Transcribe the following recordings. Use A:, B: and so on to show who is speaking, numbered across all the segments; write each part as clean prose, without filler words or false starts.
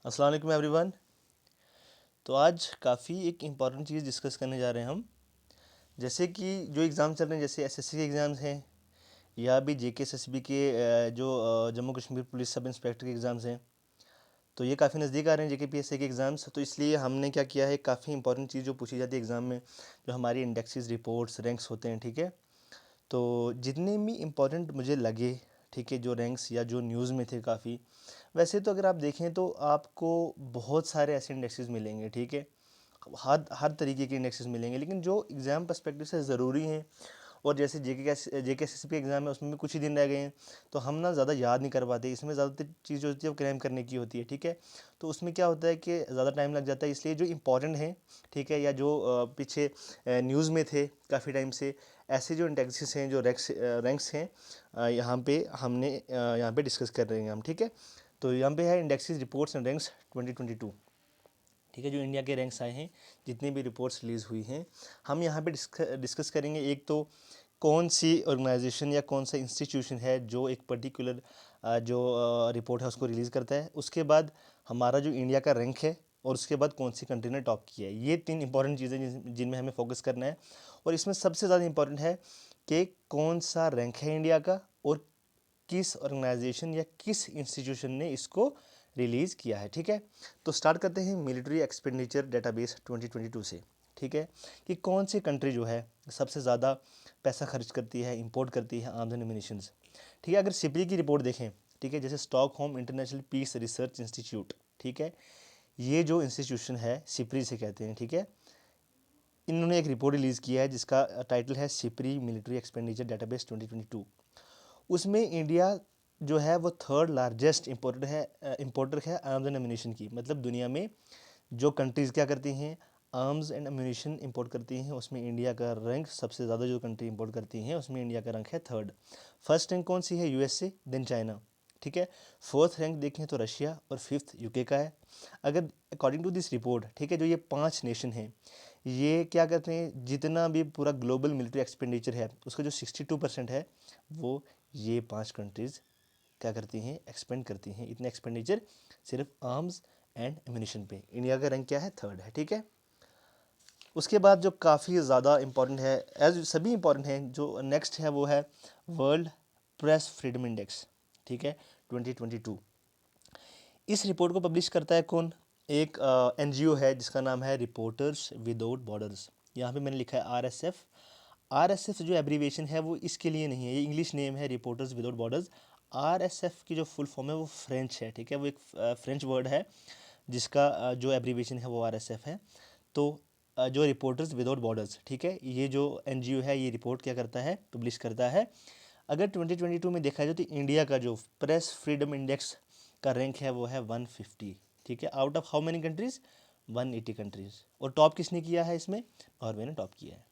A: अस्सलाम वालेकुम एवरीवन। तो आज काफ़ी एक इम्पॉर्टेंट चीज़ डिस्कस करने जा रहे हैं हम। जैसे कि जो एग्ज़ाम चल रहे हैं, जैसे एसएससी के एग्ज़ाम्स हैं या भी जेके एसएसबी के जो Jammu Kashmir police sub inspector के एग्ज़ाम्स हैं, तो ये काफ़ी नज़दीक आ रहे हैं जेके पीएससी के एग्ज़ाम्स। तो इसलिए हमने क्या किया है, काफ़ी इंपॉर्टेंट चीज़ जो पूछी जाती है एग्ज़ाम में, जो हमारी इंडेक्सेस रिपोर्ट्स रैंक्स होते हैं, ठीक है। तो जितने भी इम्पोर्टेंट मुझे लगे, ठीक है, जो रैंक्स या जो न्यूज़ में थे काफ़ी, वैसे तो अगर आप देखें तो आपको बहुत सारे ऐसे इंडेक्सेस मिलेंगे, ठीक है। हर तरीके के इंडेक्सेस मिलेंगे, लेकिन जो एग्ज़ाम पर्सपेक्टिव से ज़रूरी हैं, और जैसे जेके एस पी एग्ज़ाम है, उसमें भी कुछ ही दिन रह गए हैं, तो हम ना ज़्यादा याद नहीं कर पाते। इसमें ज़्यादातर चीज़ जो होती है वो क्रैम करने की होती है, ठीक है। तो उसमें क्या होता है कि ज़्यादा टाइम लग जाता है, इसलिए जो इंपॉर्टेंट है, ठीक है, या जो पीछे न्यूज़ में थे काफ़ी टाइम से, ऐसे जो इंडेक्सेस हैं, जो रैंक्स हैं, यहाँ पे हमने यहाँ पे डिस्कस कर रहे हैं हम, ठीक है। तो यहाँ पे है इंडेक्सेस रिपोर्ट्स एंड रैंक्स 2022, ठीक है, जो इंडिया के रैंक्स आए हैं, जितनी भी रिपोर्ट्स रिलीज़ हुई हैं, हम यहाँ पे डिस्कस करेंगे। एक तो कौन सी ऑर्गेनाइजेशन या कौन सा इंस्टीट्यूशन है जो एक पर्टिकुलर जो रिपोर्ट है उसको रिलीज़ करता है, उसके बाद हमारा जो इंडिया का रैंक है, और उसके बाद कौन सी कंट्री ने टॉप किया है। ये तीन इंपॉर्टेंट चीज़ें जिनमें हमें फोकस करना है। और इसमें सबसे ज़्यादा इंपॉर्टेंट है कि कौन सा रैंक है इंडिया का, और किस ऑर्गेनाइजेशन या किस इंस्टीट्यूशन ने इसको रिलीज़ किया है, ठीक है। तो स्टार्ट करते हैं मिलिट्री एक्सपेंडिचर डेटाबेस 2022 से, ठीक है, कि कौन सी कंट्री जो है सबसे ज़्यादा पैसा खर्च करती है, इंपोर्ट करती है आर्म्स एंड एम्यूनिशंस, ठीक है। अगर सिपरी की रिपोर्ट देखें, ठीक है, जैसे Stockholm International Peace Research Institute, ठीक है, ये जो इंस्टीट्यूशन है सिपरी से कहते हैं, ठीक है। इन्होंने एक रिपोर्ट रिलीज़ किया है जिसका टाइटल है सिपरी मिलिट्री एक्सपेंडिचर डेटाबेस 2022। उसमें इंडिया जो है वो थर्ड लार्जेस्ट इम्पोर्टर है आर्म्स एंड एम्यूनिशन की। मतलब दुनिया में जो कंट्रीज़ क्या करती हैं, आर्म्स एंड एम्यूनिशन इंपोर्ट करती हैं, उसमें इंडिया का रैंक सबसे ज़्यादा, जो कंट्री इंपोर्ट करती हैं उसमें इंडिया का रैंक है थर्ड। फर्स्ट रैंक कौन सी है, यूएसए, देन चाइना, ठीक है। फोर्थ रैंक देखें तो रशिया, और फिफ्थ यूके का है। अगर अकॉर्डिंग टू दिस रिपोर्ट, ठीक है, जो ये 5 नेशन हैं, ये क्या करते हैं, जितना भी पूरा ग्लोबल मिलिट्री एक्सपेंडिचर है उसका जो 62% है, वो ये 5 कंट्रीज़ क्या करती हैं, एक्सपेंड करती हैं। इतने एक्सपेंडिचर सिर्फ आर्म्स एंड एम्यूनिशन पे। इंडिया का रैंक क्या है, थर्ड है, ठीक है। उसके बाद जो काफ़ी ज़्यादा इंपॉर्टेंट है, एज सभी इंपॉर्टेंट हैं, जो नेक्स्ट है वो है वर्ल्ड प्रेस फ्रीडम इंडेक्स, ठीक है, 2022। इस रिपोर्ट को पब्लिश करता है कौन, एक एनजीओ है जिसका नाम है रिपोर्टर्स विदाउट बॉर्डर्स। यहाँ पे मैंने लिखा है आरएसएफ। आरएसएफ जो एब्रीविएशन है वो इसके लिए नहीं है, ये इंग्लिश नेम है, रिपोर्टर्स विदाउट बॉर्डर्स। आरएसएफ की जो फुल फॉर्म है वो फ्रेंच है, ठीक है, वो एक फ्रेंच वर्ड है जिसका जो एब्रीविएशन है वो आरएसएफ है। तो जो रिपोर्टर्स विदाउट बॉर्डर्स, ठीक है, ये जो एनजीओ है ये रिपोर्ट क्या करता है, पब्लिश करता है। अगर 2022 में देखा जाए तो इंडिया का जो प्रेस फ्रीडम इंडेक्स का रैंक है वो है 150, ठीक है, out of how many countries, 180 countries. और टॉप किसने किया है इसमें, नॉर्वे ने टॉप किया है।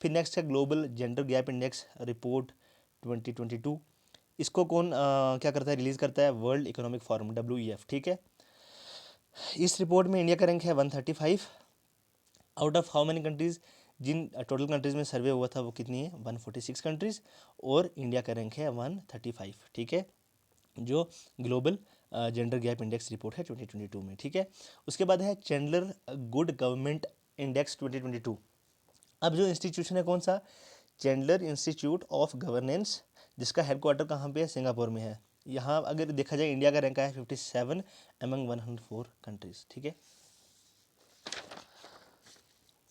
A: फिर नेक्स्ट है global gender gap index report 2022। इसको कौन क्या करता है, रिलीज करता है, वर्ल्ड इकोनॉमिक फोरम, WEF, ठीक है। इस रिपोर्ट में इंडिया का रैंक है 135 out of how many countries. जिन टोटल कंट्रीज में सर्वे हुआ था वो कितनी है, 146 कंट्रीज, और इंडिया का रैंक है 135, ठीक है, जो global gender gap index report है 2022 में, ठीक है। उसके बाद है चैंडलर गुड गवर्नमेंट इंडेक्स 2022। अब जो इंस्टीट्यूशन है कौन सा, चैंडलर इंस्टीट्यूट ऑफ गवर्नेंस, जिसका हेडक्वार्टर कहाँ पे है, सिंगापुर में है। यहाँ अगर देखा जाए इंडिया का रैंक है 57 एमंग 104 कंट्रीज, ठीक है।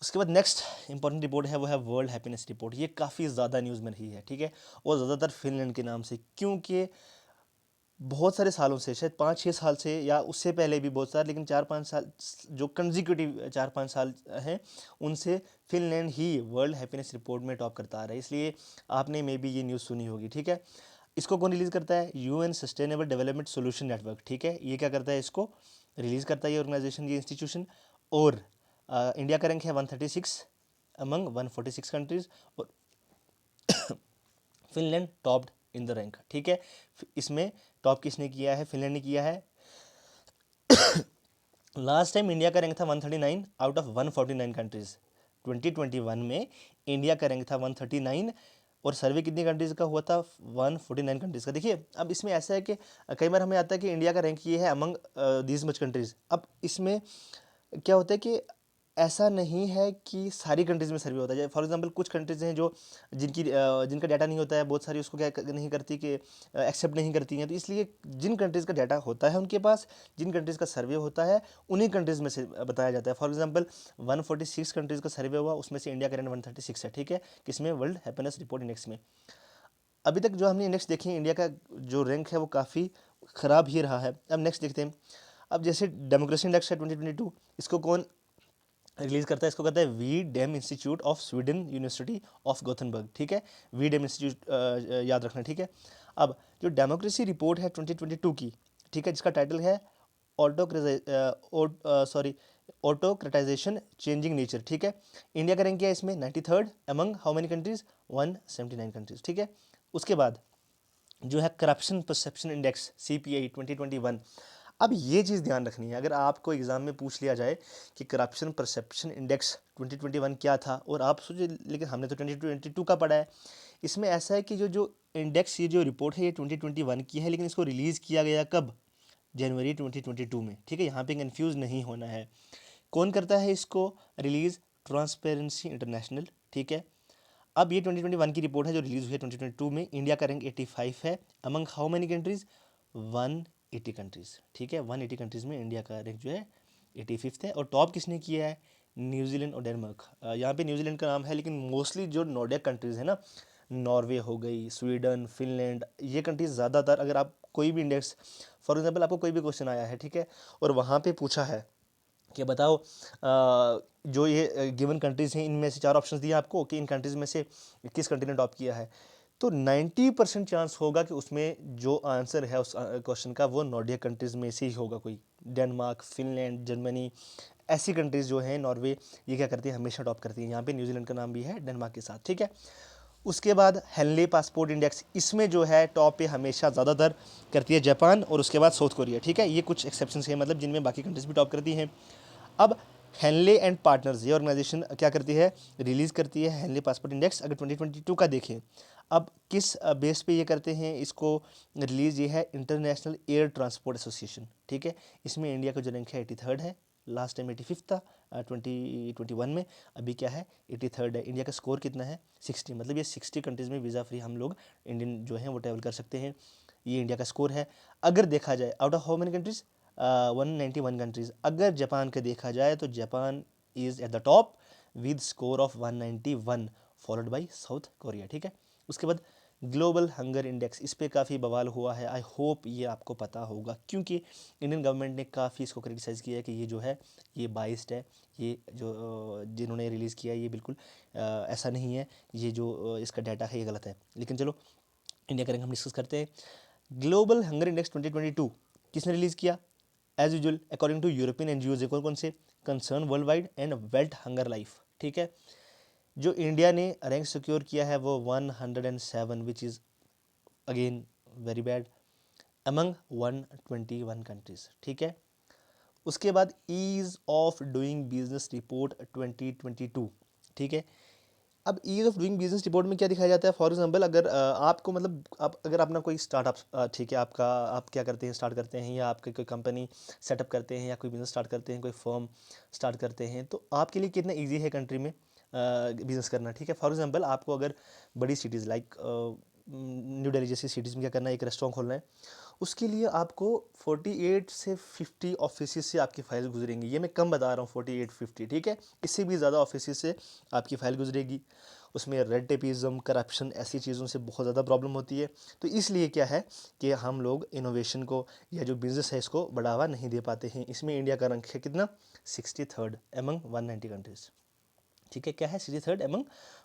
A: उसके बाद नेक्स्ट इंपॉर्टेंट रिपोर्ट है वो है वर्ल्ड हैप्पीनेस रिपोर्ट। ये काफ़ी ज़्यादा न्यूज़ में रही है, ठीक है, और ज़्यादातर फिनलैंड के नाम से, क्योंकि बहुत सारे सालों से, शायद 5-6 साल से या उससे पहले भी बहुत सारे, लेकिन 4-5 साल जो कंजिक्यूटिव 4-5 साल हैं, उनसे फिनलैंड ही वर्ल्ड हैप्पीनेस रिपोर्ट में टॉप करता आ रहा है। इसलिए आपने मे बी ये न्यूज़ सुनी होगी, ठीक है। इसको कौन रिलीज़ करता है, UN sustainable development solution network, ठीक है, ये क्या करता है, इसको रिलीज़ करता है ये ऑर्गेनाइजेशन, ये इंस्टीट्यूशन। और इंडिया का रैंक है 136 अमंग 146 कंट्रीज, और Finland topped in the rank, ठीक है। इसमें टॉप किसने किया है, फिनलैंड ने किया है। लास्ट टाइम इंडिया का रैंक था 139 आउट ऑफ 149 कंट्रीज। 2021 में इंडिया का रैंक था 139 और सर्वे कितनी कंट्रीज़ का हुआ था? 149 कंट्रीज़ का। देखिए अब इसमें ऐसा है कि कई बार हमें आता है कि इंडिया का रैंक ये है अमंग दीज मच कंट्रीज़। अब इसमें क्या होता है कि ऐसा नहीं है कि सारी कंट्रीज़ में सर्वे होता है। फॉर एग्जांपल कुछ कंट्रीज़ हैं जो जिनका डाटा नहीं होता है, बहुत सारी उसको नहीं करती कि एक्सेप्ट नहीं करती हैं। तो इसलिए जिन कंट्रीज़ का डाटा होता है उनके पास, जिन कंट्रीज़ का सर्वे होता है उन्हीं कंट्रीज़ में से बताया जाता है। फॉर एग्जांपल 146 कंट्रीज़ का सर्वे हुआ, उसमें से इंडिया का रैंक 136 है, ठीक है, किसमें? वर्ल्ड हैप्पीनेस रिपोर्ट इंडेक्स में। अभी तक जो हमने इंडेक्स देखे हैं, इंडिया का जो रैंक है वो काफ़ी ख़राब ही रहा है। अब नेक्स्ट देखते हैं। अब जैसे डेमोक्रेसी इंडेक्स है 2022, इसको कौन रिलीज करता है? इसको करता है V Dem Institute of Sweden University of Gothenburg, ठीक है, वी डेम इंस्टीट्यूट याद रखना, ठीक है। अब जो डेमोक्रेसी रिपोर्ट है 2022 की, ठीक है, जिसका टाइटल है ऑटोक्रेटाइजेशन चेंजिंग नेचर, ठीक है, इंडिया का रैंक क्या है इसमें? 93rd among how many countries? 179 countries, ठीक है। उसके बाद जो है करप्शन परसेप्शन इंडेक्स CPI 2021। अब ये चीज़ ध्यान रखनी है, अगर आपको एग्जाम में पूछ लिया जाए कि करप्शन परसेप्शन इंडेक्स 2021 क्या था, और आप सोचिए लेकिन हमने तो 2022 का पढ़ा है। इसमें ऐसा है कि जो इंडेक्स, ये जो रिपोर्ट है ये 2021 की है, लेकिन इसको रिलीज़ किया गया कब? जनवरी 2022 में, ठीक है, यहाँ पे कंफ्यूज नहीं होना है। कौन करता है इसको रिलीज़? ट्रांसपेरेंसी इंटरनेशनल, ठीक है। अब ये 2021 की रिपोर्ट है जो रिलीज हुई है 2022 में। इंडिया का रैंक 85 है among how many countries? 180 countries, ठीक है, 180 कंट्रीज में इंडिया का रैंक जो है 85th है। और टॉप किसने किया है? न्यूजीलैंड और डेनमार्क। यहाँ पे न्यूजीलैंड का नाम है, लेकिन मोस्टली जो नॉर्डिक कंट्रीज़ है ना, नॉर्वे हो गई, स्वीडन, फिनलैंड, ये कंट्रीज़ ज़्यादातर, अगर आप कोई भी इंडेक्स, फॉर एग्जांपल आपको कोई भी क्वेश्चन आया है, ठीक है, और वहाँ पे पूछा है कि बताओ जो ये गिवन कंट्रीज़ हैं, इनमें से 4 ऑप्शंस दिए आपको कि इन कंट्रीज़ में से किस कंट्री ने टॉप किया है, तो 90% चांस होगा कि उसमें जो आंसर है उस क्वेश्चन का वो नॉर्डिक कंट्रीज़ में से ही होगा कोई। डेनमार्क, फिनलैंड, जर्मनी, ऐसी कंट्रीज़ जो हैं, नॉर्वे, ये क्या करती है? हमेशा टॉप करती है। यहाँ पे न्यूजीलैंड का नाम भी है डेनमार्क के साथ, ठीक है। उसके बाद हेनले पासपोर्ट इंडेक्स, इसमें जो है टॉप पे हमेशा ज़्यादातर करती है जापान, और उसके बाद साउथ कोरिया, ठीक है। ये कुछ एक्सेप्शंस हैं, मतलब जिनमें बाकी कंट्रीज भी टॉप करती हैं। अब हेनले एंड पार्टनर्स, ये ऑर्गेनाइजेशन क्या करती है? रिलीज़ करती है हेनले पासपोर्ट इंडेक्स। अगर 2022 का देखें, अब किस बेस पे ये करते हैं इसको रिलीज़? ये है इंटरनेशनल एयर ट्रांसपोर्ट एसोसिएशन, ठीक है। इसमें इंडिया का जो रैंक है 83rd है, लास्ट टाइम 85th था 2021 में, अभी क्या है? 83rd है। इंडिया का स्कोर कितना है? 60, मतलब ये 60 कंट्रीज़ में वीज़ा फ्री हम लोग इंडियन जो हैं वो ट्रैवल कर सकते हैं। ये इंडिया का स्कोर है। अगर देखा जाए out of how many countries? 191 countries. अगर जापान का देखा जाए तो Japan is at the top with score of 191, followed by south Korea, ठीक है। उसके बाद ग्लोबल हंगर इंडेक्स, इस पे काफ़ी बवाल हुआ है। आई होप ये आपको पता होगा, क्योंकि इंडियन गवर्नमेंट ने काफ़ी इसको क्रिटिसाइज़ किया है कि ये जो है ये बाइस्ड है, ये जो जिन्होंने रिलीज़ किया है ये बिल्कुल ऐसा नहीं है, ये जो इसका डाटा है ये गलत है। लेकिन चलो इंडिया का रैंक हम डिस्कस करते हैं। ग्लोबल हंगर इंडेक्स 2022 किसने रिलीज़ किया? As usual according to European NGOs, कौन कौन से? Concern Worldwide and Welthungerhilfe, ठीक है। जो इंडिया ने रैंक सिक्योर किया है वो 107, which is again very bad, among 121 countries, ठीक है। उसके बाद ease of doing business report 2022, ठीक है। अब ease of doing business report में क्या दिखाया जाता है? फॉर एग्जांपल अगर आपको, मतलब आप अगर अपना कोई स्टार्टअप, ठीक है, आपका, आप क्या करते हैं, स्टार्ट करते हैं, या आपकी कोई कंपनी सेटअप करते हैं, या कोई बिज़नेस स्टार्ट करते हैं, कोई फर्म स्टार्ट करते हैं, तो आपके लिए कितना ईजी है कंट्री में बिज़नेस करना, ठीक है। फॉर एग्जांपल आपको अगर बड़ी सिटीज़ लाइक न्यू दिल्ली जैसी सिटीज़ में क्या करना है, एक रेस्टोरेंट खोलना है, उसके लिए आपको 48 से 50 ऑफिस से आपकी फ़ाइल गुजरेंगी। ये मैं कम बता रहा हूँ, 48-50, ठीक है। इससे भी ज़्यादा ऑफिस से आपकी फ़ाइल गुजरेगी। उसमें रेड टेपिज़म, करप्शन, ऐसी चीज़ों से बहुत ज़्यादा प्रॉब्लम होती है। तो इसलिए क्या है कि हम लोग इनोवेशन को या जो बिज़नेस है इसको बढ़ावा नहीं दे पाते हैं। इसमें इंडिया का रैंक है कितना? 63rd एमंग 190 कंट्रीज़, ठीक है। क्या है? 63rd among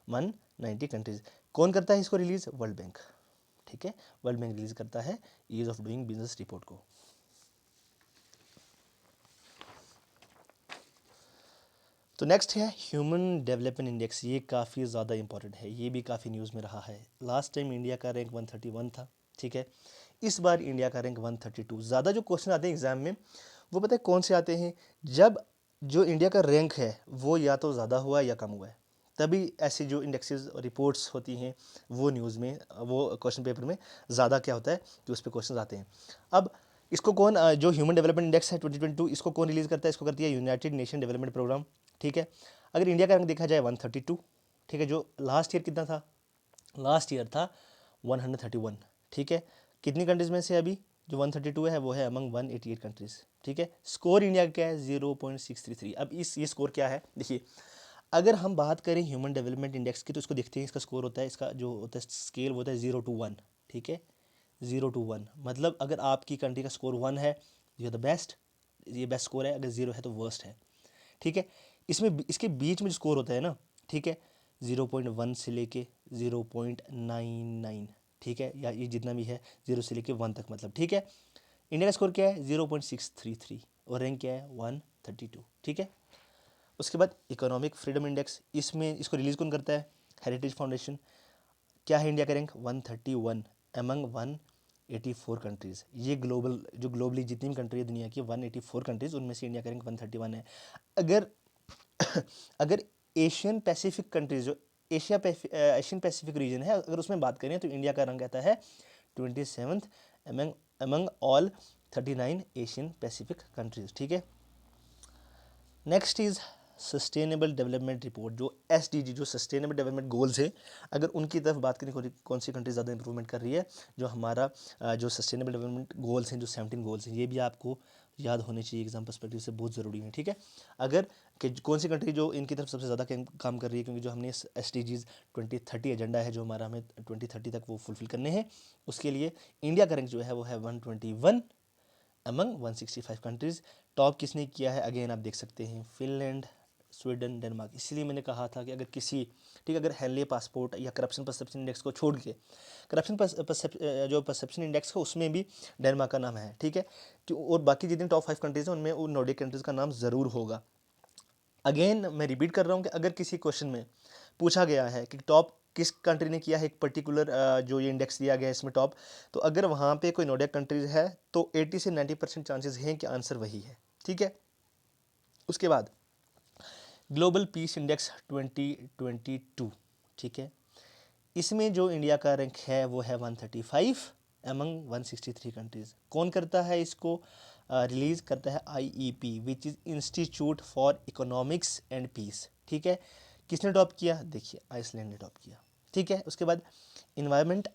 A: 190 countries. कौन करता है इसको रिलीज़? वर्ल्ड बैंक, ठीक है। वर्ल्ड बैंक रिलीज़ करता है ease of doing business report को। तो नेक्स्ट है ह्यूमन डेवलपमेंट इंडेक्स। ये काफ़ी ज़्यादा इंपॉर्टेंट है, ये भी काफ़ी न्यूज़ में रहा है। लास्ट टाइम इंडिया का रैंक 131 था, ठीक है। इस बार इंडिया का रैंक 132। ज़्यादा जो क्वेश्चन आते हैं एग्जाम में वो पता है कौन से आते हैं? जब जो इंडिया का रैंक है वो या तो ज़्यादा हुआ है या कम हुआ है, तभी ऐसी जो इंडेक्सेस और रिपोर्ट्स होती हैं वो न्यूज़ में, वो क्वेश्चन पेपर में ज़्यादा क्या होता है कि उस पर क्वेश्चन आते हैं। अब इसको कौन जो ह्यूमन डेवलपमेंट इंडेक्स है 2022, इसको कौन रिलीज़ करता है? इसको करती है यूनाइटेड नेशन डेवलपमेंट प्रोग्राम, ठीक है। अगर इंडिया का रैंक देखा जाए 132, ठीक है, जो लास्ट ईयर कितना था? लास्ट ईयर था 131, ठीक है। कितनी कंट्रीज़ में से अभी जो 132 है वो है अमंग 188 कंट्रीज़, ठीक है। स्कोर इंडिया का क्या है? 0.633। अब ये स्कोर क्या है? देखिए, अगर हम बात करें ह्यूमन डेवलपमेंट इंडेक्स की तो इसको देखते हैं, इसका स्कोर होता है, इसका जो होता है स्केल वो होता है 0 to 1, ठीक है। 0 to 1 मतलब अगर आपकी कंट्री का स्कोर 1 है, ये द बेस्ट, ये बेस्ट स्कोर है, अगर 0 है तो वर्स्ट है, ठीक है। इसमें इसके बीच में जो स्कोर होता है ना, ठीक है, 0.1 से लेके 0.99, ठीक है, या ये जितना भी है 0 से लेके 1 तक मतलब, ठीक है। इंडिया का स्कोर क्या है? 0.633 और रैंक क्या है? 132, ठीक है। उसके बाद इकोनॉमिक फ्रीडम इंडेक्स, इसमें इसको रिलीज़ कौन करता है? Heritage foundation. क्या है इंडिया का रैंक? 131 among 184 countries. ये जो ग्लोबली जितनी भी कंट्री है दुनिया की 184 कंट्रीज़, उनमें से इंडिया का रैंक 131 है। अगर अगर एशियन पैसिफिक कंट्रीज, जो एशियन पैसिफिक रीजन है, अगर उसमें बात करें तो इंडिया का रैंक आता है 27th among all 39 Asian Pacific countries, ठीक है। Next is sustainable development report, जो SDG, जो सस्टेनेबल डेवलपमेंट गोल्स है, अगर उनकी तरफ बात करें कौन सी कंट्री ज़्यादा इंप्रूवमेंट कर रही है, जो हमारा जो सस्टेनेबल डेवलपमेंट गोल्स हैं, जो 17 गोल्स हैं, ये भी आपको याद होने चाहिए, एग्जाम पर्सपेक्टिव से बहुत ज़रूरी है, ठीक है। अगर कि कौन सी कंट्री जो इनकी तरफ सबसे ज़्यादा काम कर रही है, क्योंकि जो हमने SDGs 2030 एजेंडा है जो हमारा, हमें 2030 तक वो फुलफिल करने हैं, उसके लिए इंडिया का रैंक जो है वो है 121 अमंग 165 कंट्रीज़। टॉप किसने किया है? अगेन आप देख सकते हैं, फिनलैंड, स्वीडन, डेनमार्क। इसलिए मैंने कहा था कि अगर किसी, ठीक है, अगर हेनले पासपोर्ट या करप्शन परसेप्शन इंडेक्स को छोड़ के जो परसेप्शन इंडेक्स है उसमें भी डेनमार्क का नाम है, ठीक है। और बाकी जितनी टॉप 5 कंट्रीज़ हैं उनमें उन नॉर्डिक कंट्रीज़ का नाम ज़रूर होगा। अगेन मैं रिपीट कर रहा हूँ कि अगर किसी क्वेश्चन में पूछा गया है कि टॉप किस कंट्री ने किया है एक पर्टिकुलर जो ये इंडेक्स दिया गया है इसमें टॉप, तो अगर वहाँ पे कोई नॉर्डिक कंट्रीज है तो 80 से 90% चांसेस हैं कि आंसर वही है, ठीक है। उसके बाद ग्लोबल पीस इंडेक्स 2022, ठीक है, इसमें जो इंडिया का रैंक है वो है 135 एमंग 163 कंट्रीज़। कौन करता है इसको? रिलीज़ करता है IEP, which is Institute for Economics and Peace, ठीक है। किसने टॉप किया? देखिए, आइसलैंड ने टॉप किया, ठीक है। उसके बाद इन्वायरमेंट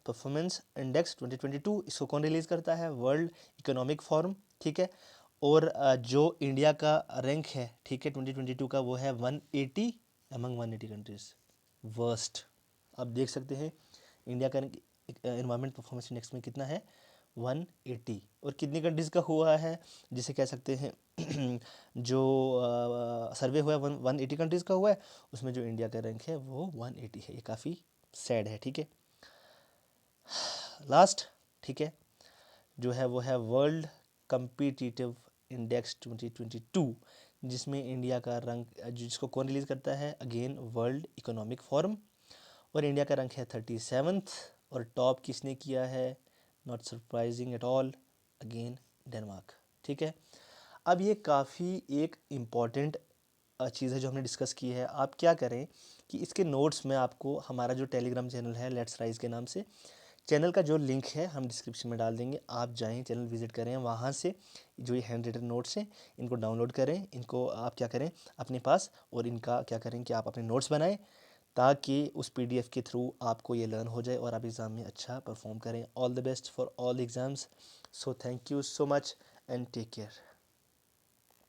A: परफॉर्मेंस इंडेक्स 2022, इसको कौन रिलीज़ करता है? वर्ल्ड इकोनॉमिक फोरम, ठीक है। और जो इंडिया का रैंक है, ठीक है, 2022 का, वो है 180 एमंग 180 कंट्रीज़, वर्स्ट। आप देख सकते हैं इंडिया का एनवायरमेंट परफॉर्मेंस इंडेक्स में कितना है? 180। और कितनी कंट्रीज़ का हुआ है, जिसे कह सकते हैं जो सर्वे हुआ है 180 कंट्रीज़ का हुआ है, उसमें जो इंडिया का रैंक है वो 180 है। ये काफ़ी सैड है, ठीक है। लास्ट, ठीक है, जो है वो है वर्ल्ड कम्पिटिटिव इंडेक्स 2022, जिसमें इंडिया का रैंक, जिसको कौन रिलीज़ करता है? अगेन वर्ल्ड इकोनॉमिक फोरम, और इंडिया का रैंक है 37th। और टॉप किसने किया है? Not surprising at all, again Denmark, ठीक है। अब ये काफ़ी एक इम्पॉर्टेंट चीज़ है जो हमने डिस्कस की है। आप क्या करें कि इसके नोट्स में आपको हमारा जो टेलीग्राम चैनल है लेट्स राइज के नाम से, चैनल का जो लिंक है हम डिस्क्रिप्शन में डाल देंगे, आप जाएं, चैनल विजिट करें, वहाँ से जो ये हैंड रिटन नोट्स हैं इनको डाउनलोड करें, इनको आप क्या करें अपने पास, और इनका क्या करें कि आप अपने नोट्स बनाएं, ताकि उस PDF के थ्रू आपको ये लर्न हो जाए और आप एग्ज़ाम में अच्छा परफॉर्म करें। All the best for all exams. So thank you so much and take care.